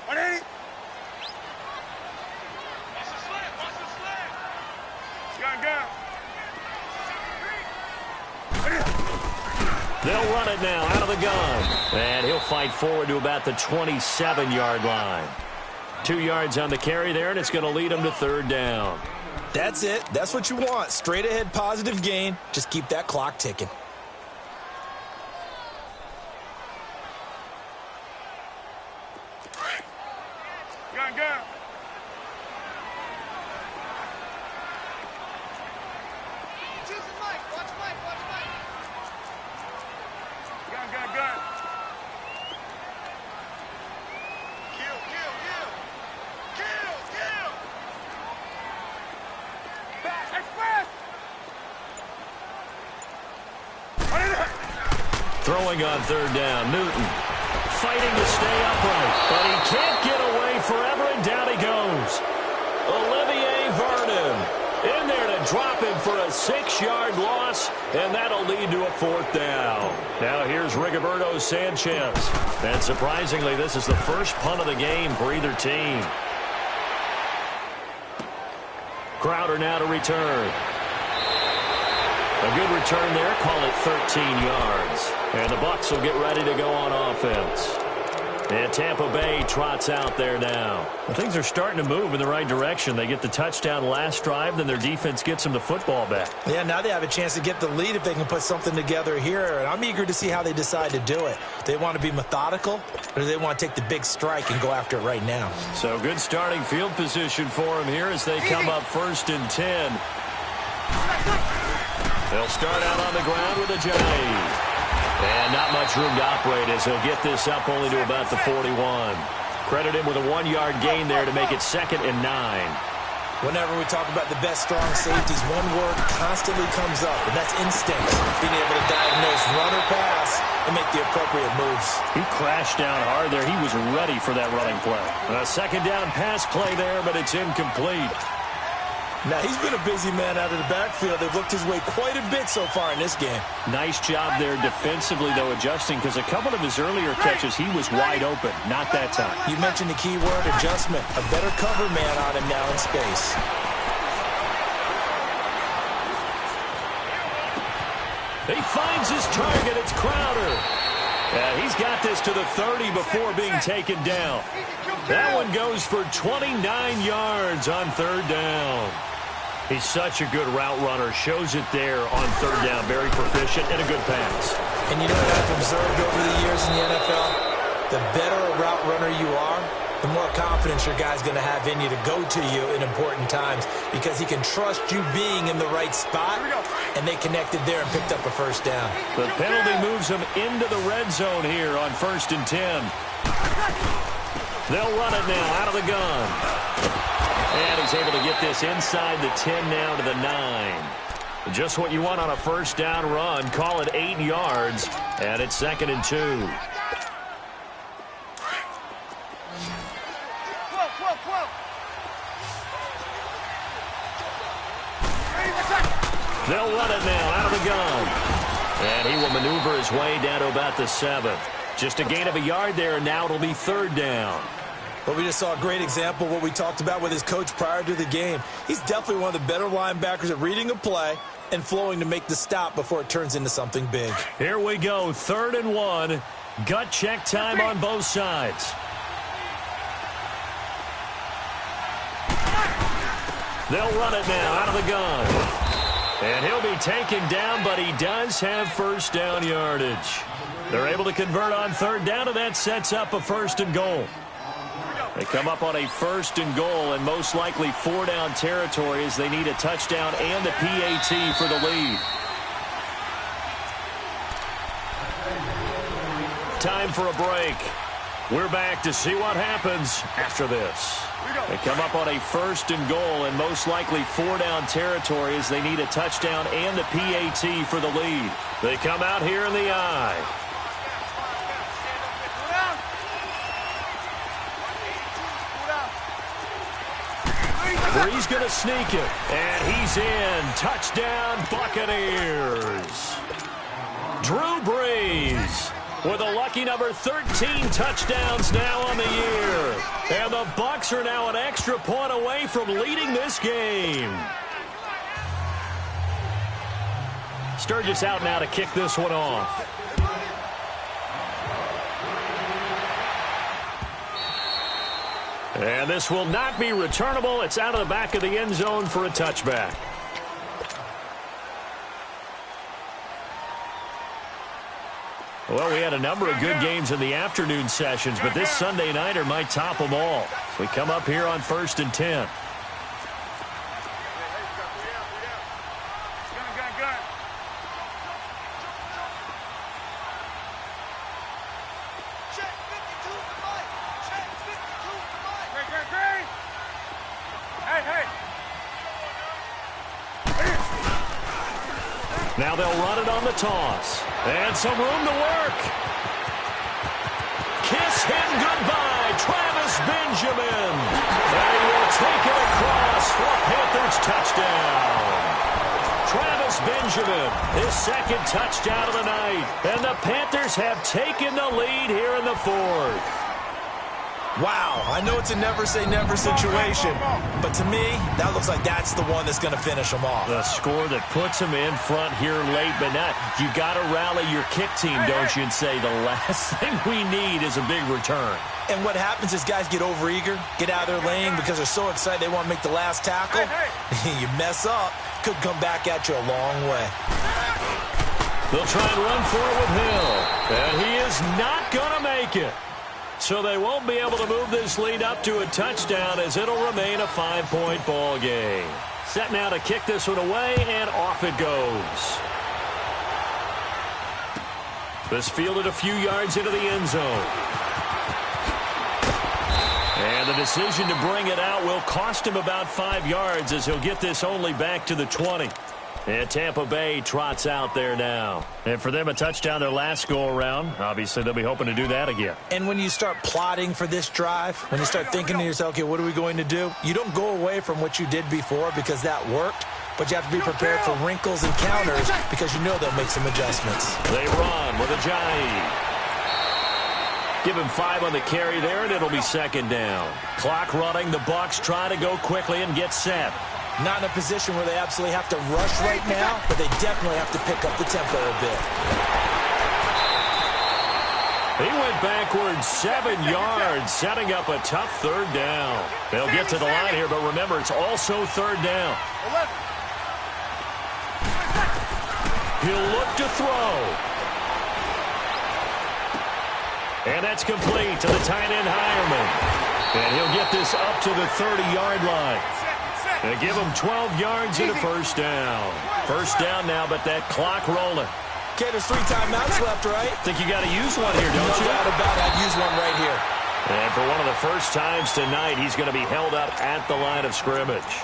180. They'll run it now out of the gun. And he'll fight forward to about the 27-yard line. 2 yards on the carry there, and it's going to lead him to 3rd down. That's it. That's what you want. Straight ahead positive gain. Just keep that clock ticking. Gun. Watch Mike. Gun. Kill. Back, express. Throwing on 3rd down, Newton. Fighting to stay upright, but he can't get away forever, and down he goes. Olivier Vernon in there to drop him for a 6-yard loss, and that'll lead to a 4th down. Now here's Rigoberto Sanchez. And surprisingly, this is the first punt of the game for either team. Crowder now to return. A good return there, call it 13 yards. And the Bucs will get ready to go on offense. And Tampa Bay trots out there now. Well, things are starting to move in the right direction. They get the touchdown last drive, then their defense gets them the football back. Yeah, now they have a chance to get the lead if they can put something together here. And I'm eager to see how they decide to do it. Do they want to be methodical, or do they want to take the big strike and go after it right now? So good starting field position for them here as they come up 1st and 10. They'll start out on the ground with a J. And not much room to operate as he'll get this up only to about the 41. Credit him with a 1-yard gain there to make it 2nd and 9. Whenever we talk about the best strong safeties, one word constantly comes up, and that's instinct. Being able to diagnose run or pass and make the appropriate moves. He crashed down hard there. He was ready for that running play. A 2nd down pass play there, but it's incomplete. Now, he's been a busy man out of the backfield. They've looked his way quite a bit so far in this game. Nice job there defensively, though, adjusting, because a couple of his earlier catches, he was wide open. Not that time. You mentioned the key word, adjustment. A better cover man on him now in space. He finds his target. It's Crowder. He's got this to the 30 before being taken down. That one goes for 29 yards on 3rd down. He's such a good route runner. Shows it there on 3rd down. Very proficient and a good pass. And you know what I've observed over the years in the NFL? The better a route runner you are, the more confidence your guy's going to have in you to go to you in important times because he can trust you being in the right spot, and they connected there and picked up a 1st down. The penalty moves him into the red zone here on 1st and 10. They'll run it now out of the gun. And he's able to get this inside the 10 now to the 9. Just what you want on a 1st down run. Call it 8 yards, and it's 2nd and 2. They'll run it now out of the gun. And he will maneuver his way down to about the 7. Just a gain of a yard there, and now it'll be 3rd down. Well, we just saw a great example of what we talked about with his coach prior to the game. He's definitely one of the better linebackers at reading a play and flowing to make the stop before it turns into something big. Here we go, 3rd and 1. Gut check time on both sides. They'll run it now out of the gun. And he'll be taken down, but he does have 1st down yardage. They're able to convert on 3rd down, and that sets up a 1st and goal. They come up on a 1st and goal, and most likely 4-down territory as they need a touchdown and the PAT for the lead. Time for a break. We're back to see what happens after this. They come up on a 1st and goal, and most likely 4-down territory as they need a touchdown and the PAT for the lead. They come out here in the I. Brees going to sneak it, and he's in. Touchdown, Buccaneers. Drew Brees with a lucky number 13 touchdowns now on the year. And the Bucs are now an extra point away from leading this game. Sturgis out now to kick this one off. And this will not be returnable. It's out of the back of the end zone for a touchback. Well, we had a number of good games in the afternoon sessions, but this Sunday nighter might top them all. We come up here on 1st and 10. Now they'll run it on the toss. And some room to work. Kiss him goodbye, Travis Benjamin. And he will take it across for a Panthers touchdown. Travis Benjamin, his 2nd touchdown of the night. And the Panthers have taken the lead here in the 4th. Wow, I know it's a never-say-never situation, but to me, that looks like that's the one that's going to finish them off. The score that puts them in front here late, but now you got to rally your kick team, don't you, and say the last thing we need is a big return. And what happens is guys get overeager, get out of their lane because they're so excited they want to make the last tackle. You mess up, could come back at you a long way. They'll try and run for it with Hill, and he is not going to make it. So they won't be able to move this lead up to a touchdown as it'll remain a 5-point ball game. Set now to kick this one away, and off it goes. This fielded a few yards into the end zone. And the decision to bring it out will cost him about 5 yards as he'll get this only back to the 20. And Tampa Bay trots out there now. And for them, a touchdown their last go-around. Obviously, they'll be hoping to do that again. And when you start plotting for this drive, when you start thinking to yourself, okay, what are we going to do? You don't go away from what you did before because that worked, but you have to be prepared for wrinkles and counters because you know they'll make some adjustments. They run with Ajayi. Give him 5 on the carry there, and it'll be second down. Clock running. The Bucs try to go quickly and get set. Not in a position where they absolutely have to rush right now, but they definitely have to pick up the tempo a bit. He went backwards 7 yards, setting up a tough third down. They'll get to the line here, but remember, it's also third down. He'll look to throw. And that's complete to the tight end, Hireman. And he'll get this up to the 30-yard line. They give him 12 yards and a first down. First down now, but that clock rolling. Okay, there's 3 timeouts left, right? Think you got to use one here, don't you? No doubt about it. I'd use one right here. And for one of the first times tonight, he's going to be held up at the line of scrimmage.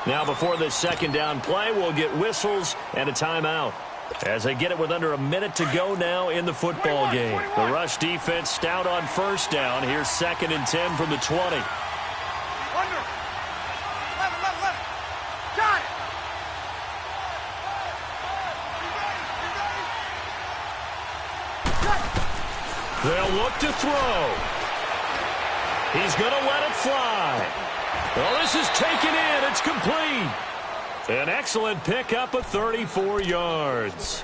Now, before this second down play, we'll get whistles and a timeout. As they get it with under a minute to go now in the football game. The rush defense stout on first down. Here's 2nd and 10 from the 20. They'll look to throw. He's going to let it fly. Well, this is taken in. It's complete. An excellent pickup of 34 yards.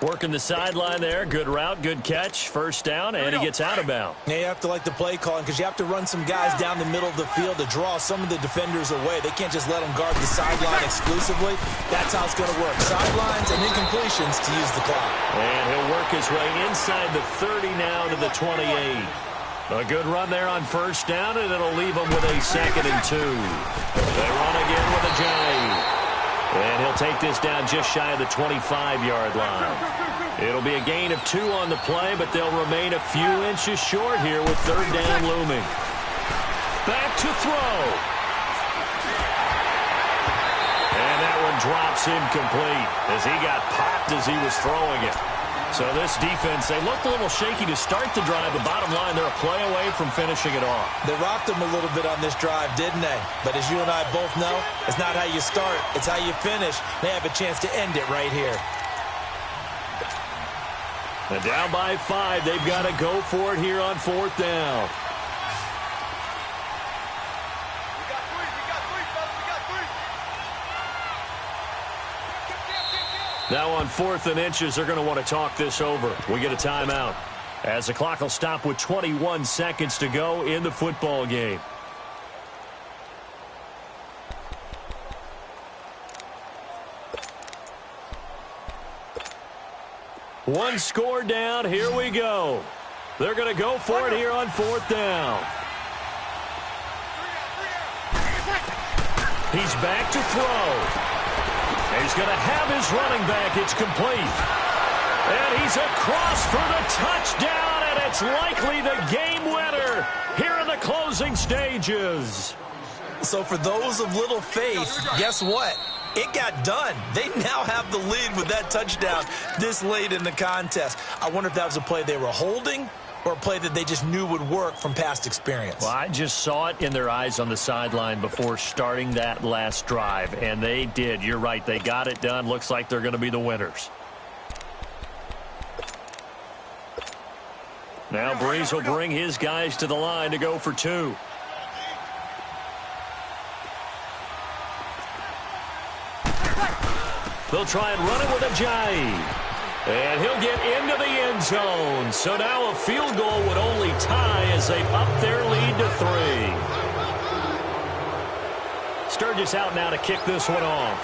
Working the sideline there. Good route, good catch. First down, and he gets out of bounds. Now you have to like the play calling because you have to run some guys down the middle of the field to draw some of the defenders away. They can't just let them guard the sideline exclusively. That's how it's going to work. Sidelines and incompletions to use the clock. And he'll work his way inside the 30 now to the 28. A good run there on first down, and it'll leave him with a 2nd and 2. They run again with Ajayi. And he'll take this down just shy of the 25-yard line. It'll be a gain of 2 on the play, but they'll remain a few inches short here with third down looming. Back to throw. And that one drops incomplete as he got popped as he was throwing it. So this defense, they looked a little shaky to start the drive, but bottom line, they're a play away from finishing it off. They rocked them a little bit on this drive, didn't they? But as you and I both know, it's not how you start, it's how you finish. They have a chance to end it right here. And down by 5, they've got to go for it here on 4th down. Now on 4th and inches, they're going to want to talk this over. We get a timeout as the clock will stop with 21 seconds to go in the football game. One score down. Here we go. They're going to go for it here on 4th down. He's back to throw. He's going to have his running back. It's complete. And he's across for the touchdown, and it's likely the game winner here in the closing stages. So for those of little faith, guess what? It got done. They now have the lead with that touchdown this late in the contest. I wonder if that was a play they were holding or a play that they just knew would work from past experience. Well, I just saw it in their eyes on the sideline before starting that last drive, and they did. You're right. They got it done. Looks like they're going to be the winners. Now Breeze will bring his guys to the line to go for two. They'll try and run it with Ajayi. And he'll get into the end zone. So now a field goal would only tie as they've upped their lead to 3. Sturgis out now to kick this one off.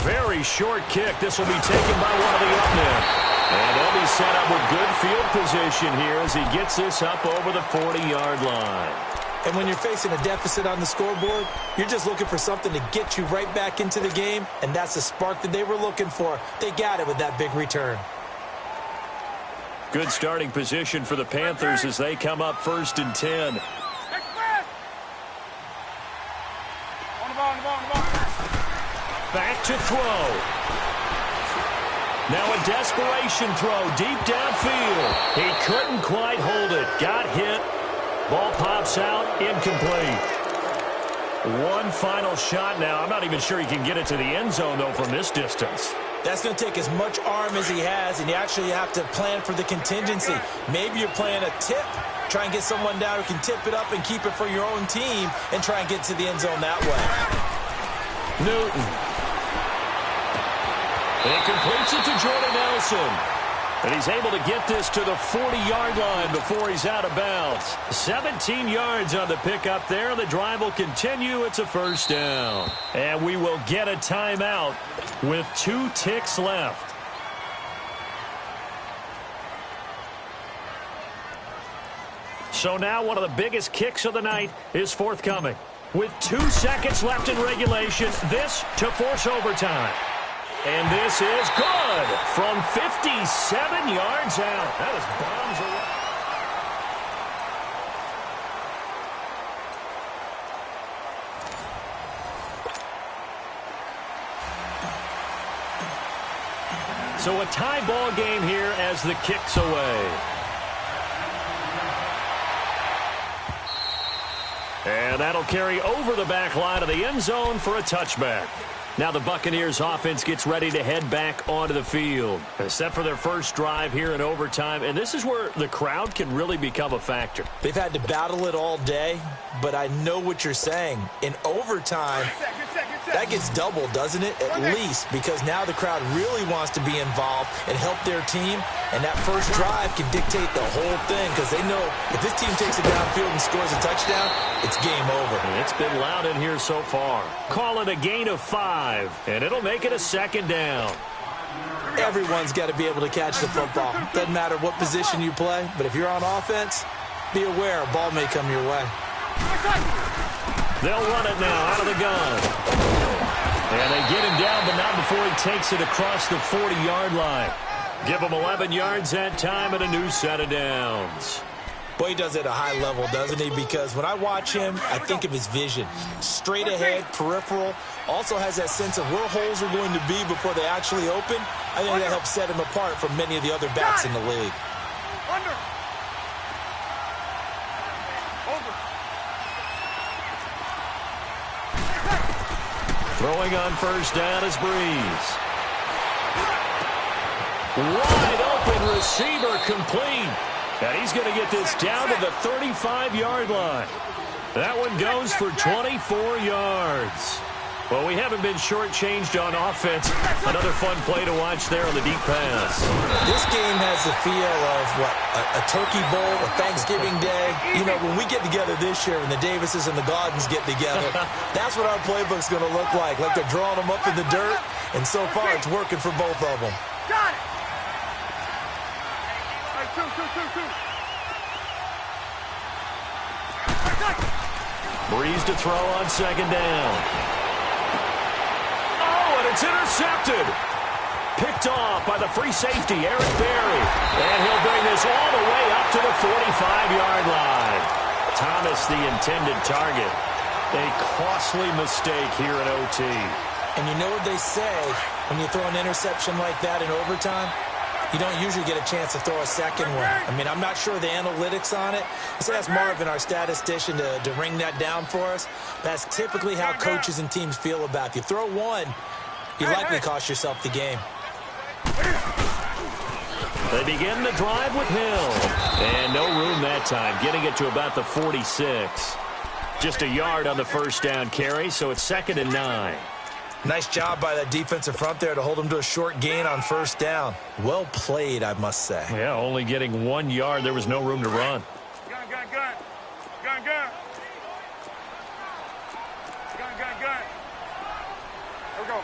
Very short kick. This will be taken by one of the up men. And they'll be set up with good field position here as he gets this up over the 40-yard line. And when you're facing a deficit on the scoreboard, you're just looking for something to get you right back into the game, and that's the spark that they were looking for. They got it with that big return. Good starting position for the Panthers as they come up 1st and 10. Back to throw. Now a desperation throw deep downfield. He couldn't quite hold it. Got hit. Ball pops out, incomplete. One final shot now. I'm not even sure he can get it to the end zone, though, from this distance. That's going to take as much arm as he has, and you actually have to plan for the contingency. Maybe you're playing a tip. Try and get someone down who can tip it up and keep it for your own team and try and get to the end zone that way. Newton. And completes it to Jordan Nelson. And he's able to get this to the 40-yard line before he's out of bounds. 17 yards on the pickup there. The drive will continue. It's a first down. And we will get a timeout with 2 ticks left. So now one of the biggest kicks of the night is forthcoming. With 2 seconds left in regulation, this to force overtime. And this is good from 57 yards out. That is bombs away. So a tie ball game here as the kick's away. And that'll carry over the back line of the end zone for a touchback. Now the Buccaneers offense gets ready to head back onto the field. Set for their first drive here in overtime. And this is where the crowd can really become a factor. They've had to battle it all day, but I know what you're saying. In overtime, that gets doubled, doesn't it? At least, because now the crowd really wants to be involved and help their team. And that first drive can dictate the whole thing because they know if this team takes it downfield and scores a touchdown, it's game over. And it's been loud in here so far. Call it a gain of 5, and it'll make it a second down. Everyone's got to be able to catch the football. Doesn't matter what position you play, but if you're on offense, be aware a ball may come your way. They'll run it now out of the gun. And they get him down, but not before he takes it across the 40-yard line. Give him 11 yards that time and a new set of downs. Boy, he does it at a high level, doesn't he? Because when I watch him, I think of his vision. Straight ahead, peripheral. Also has that sense of where holes are going to be before they actually open. I think that helps set him apart from many of the other backs in the league. Under. Over. Throwing on first down is Breeze. Wide open receiver complete. And he's going to get this down to the 35-yard line. That one goes for 24 yards. Well, we haven't been shortchanged on offense. Another fun play to watch there on the deep pass. This game has the feel of, what, a turkey bowl, a Thanksgiving Day. You know, when we get together this year, when the Davises and the Gaudens get together, that's what our playbook's going to look like they're drawing them up in the dirt. And so far, it's working for both of them. Got it. Two. Breeze to throw on second down. Oh, and it's intercepted. Picked off by the free safety, Eric Berry. And he'll bring this all the way up to the 45-yard line. Thomas, the intended target. A costly mistake here in OT. And you know what they say when you throw an interception like that in overtime? You don't usually get a chance to throw a second one. I mean, I'm not sure the analytics on it. Let's ask Marvin, our statistician, to ring that down for us. That's typically how coaches and teams feel about it. You throw one, you likely cost yourself the game. They begin the drive with Hill. And no room that time, getting it to about the 46. Just a yard on the first down carry, so it's 2nd and 9. Nice job by that defensive front there to hold him to a short gain on first down. Well played, I must say. Yeah, only getting 1 yard. There was no room to run. Gun, gun, gun. Gun, gun. Gun, gun, gun. Here we go.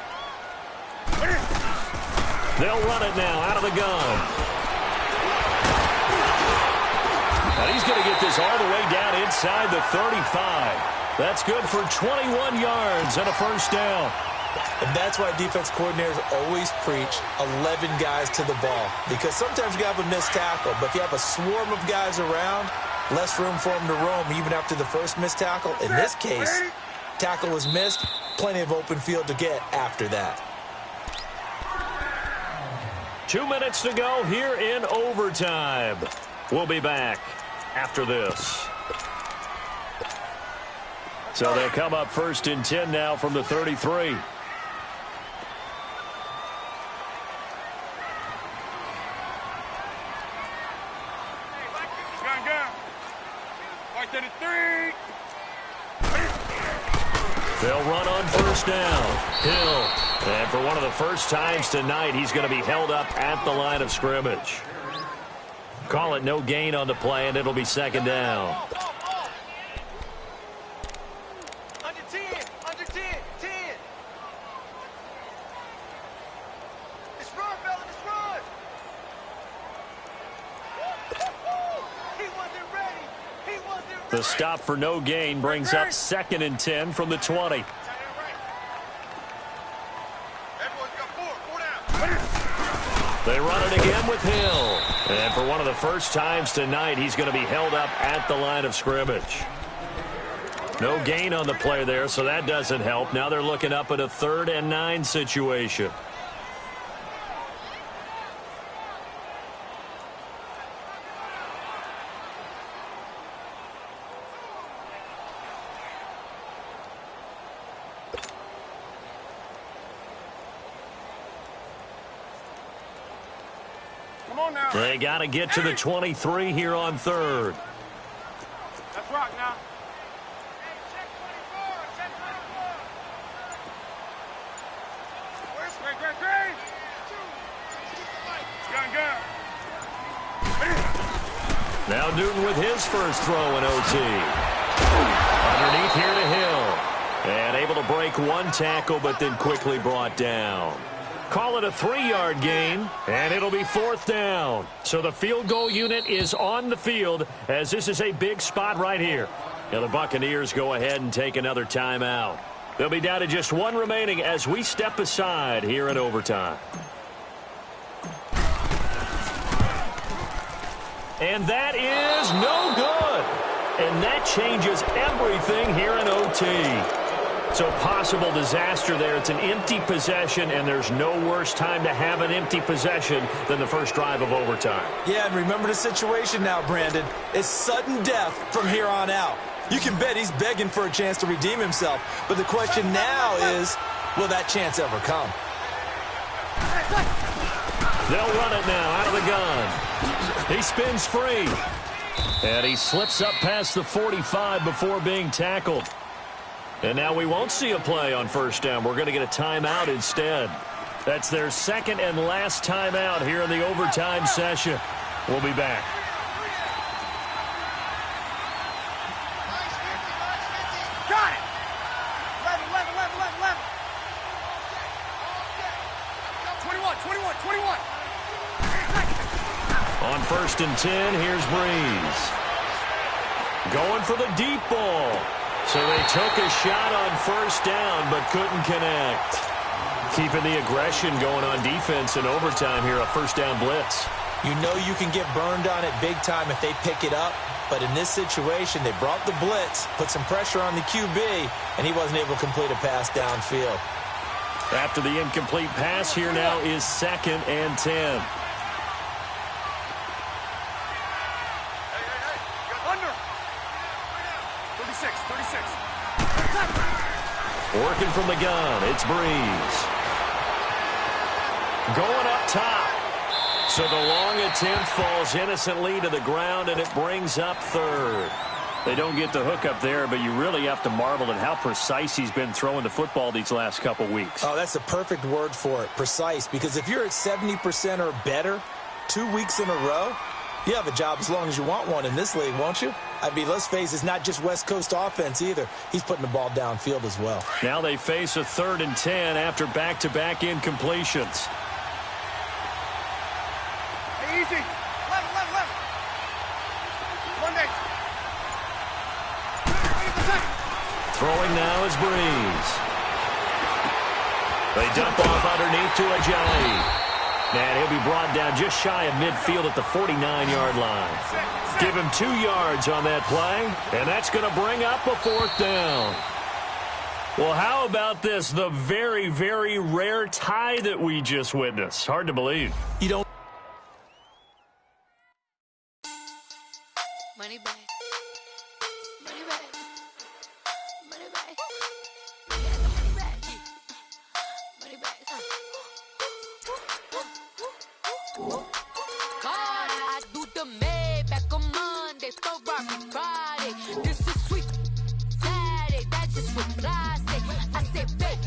They'll run it now out of the gun. And he's going to get this all the way down inside the 35. That's good for 21 yards and a first down. And that's why defense coordinators always preach 11 guys to the ball. Because sometimes you have a missed tackle, but if you have a swarm of guys around, less room for them to roam even after the first missed tackle. In this case, tackle was missed, plenty of open field to get after that. 2 minutes to go here in overtime. We'll be back after this. So they'll come up 1st and 10 now from the 33. Gun, gun. Like 33. They'll run on first down. Hill. And for one of the first times tonight, he's going to be held up at the line of scrimmage. Call it no gain on the play, and it'll be 2nd down. Under 10. Under 10. 10. Let's run, fella. Let's run. He wasn't ready. He wasn't ready. The stop for no gain brings up 2nd and 10 from the 20. They run it again with Hill. And for one of the first times tonight, he's going to be held up at the line of scrimmage. No gain on the play there, so that doesn't help. Now they're looking up at a 3rd and 9 situation. Come on now. They got to get to the 23 here on 3rd. Let's rock now. Where's Green? Gun, gun. Now Newton with his first throw in OT. Underneath here to Hill. And able to break 1 tackle, but then quickly brought down. Call it a 3-yard gain, and it'll be 4th down. So the field goal unit is on the field, as this is a big spot right here. Now the Buccaneers go ahead and take another timeout. They'll be down to just 1 remaining as we step aside here in overtime. And that is no good. And that changes everything here in OT. So possible disaster there. It's an empty possession, and there's no worse time to have an empty possession than the first drive of overtime. Yeah, and remember the situation now, Brandon. It's sudden death from here on out. You can bet he's begging for a chance to redeem himself. But the question now is, will that chance ever come? They'll run it now out of the gun. He spins free. And he slips up past the 45 before being tackled. And now we won't see a play on first down. We're going to get a timeout instead. That's their 2nd and last timeout here in the overtime session. We'll be back. Got it. 11. 21. On 1st and 10, here's Breeze. Going for the deep ball. So they took a shot on first down, but couldn't connect. Keeping the aggression going on defense in overtime here, a first down blitz. You know you can get burned on it big time if they pick it up. But in this situation, they brought the blitz, put some pressure on the QB, and he wasn't able to complete a pass downfield. After the incomplete pass, here now is 2nd and 10. Under. 36. Working from the gun, it's Breeze. Going up top. So the long attempt falls innocently to the ground, and it brings up third. They don't get the hook up there, but you really have to marvel at how precise he's been throwing the football these last couple weeks. Oh, that's the perfect word for it, precise, because if you're at 70% or better 2 weeks in a row, you have a job as long as you want one in this league, won't you? I mean, let's face it, it's not just West Coast offense either. He's putting the ball downfield as well. Now they face a 3rd and 10 after back-to-back incompletions. Hey, easy. Left. One day. Throwing now is Breeze. They dump off underneath to Ajayi. And he'll be brought down just shy of midfield at the 49-yard line. Give him 2 yards on that play, and that's going to bring up a 4th down. Well, how about this? The very, very rare tie that we just witnessed. Hard to believe. You don't. Money back. Money back. Money back. Yeah, the money back. Money back. God, I do the Maybach on Monday, Ferrari Friday. This is sweet Saturday, that's just what I say. I say, babe,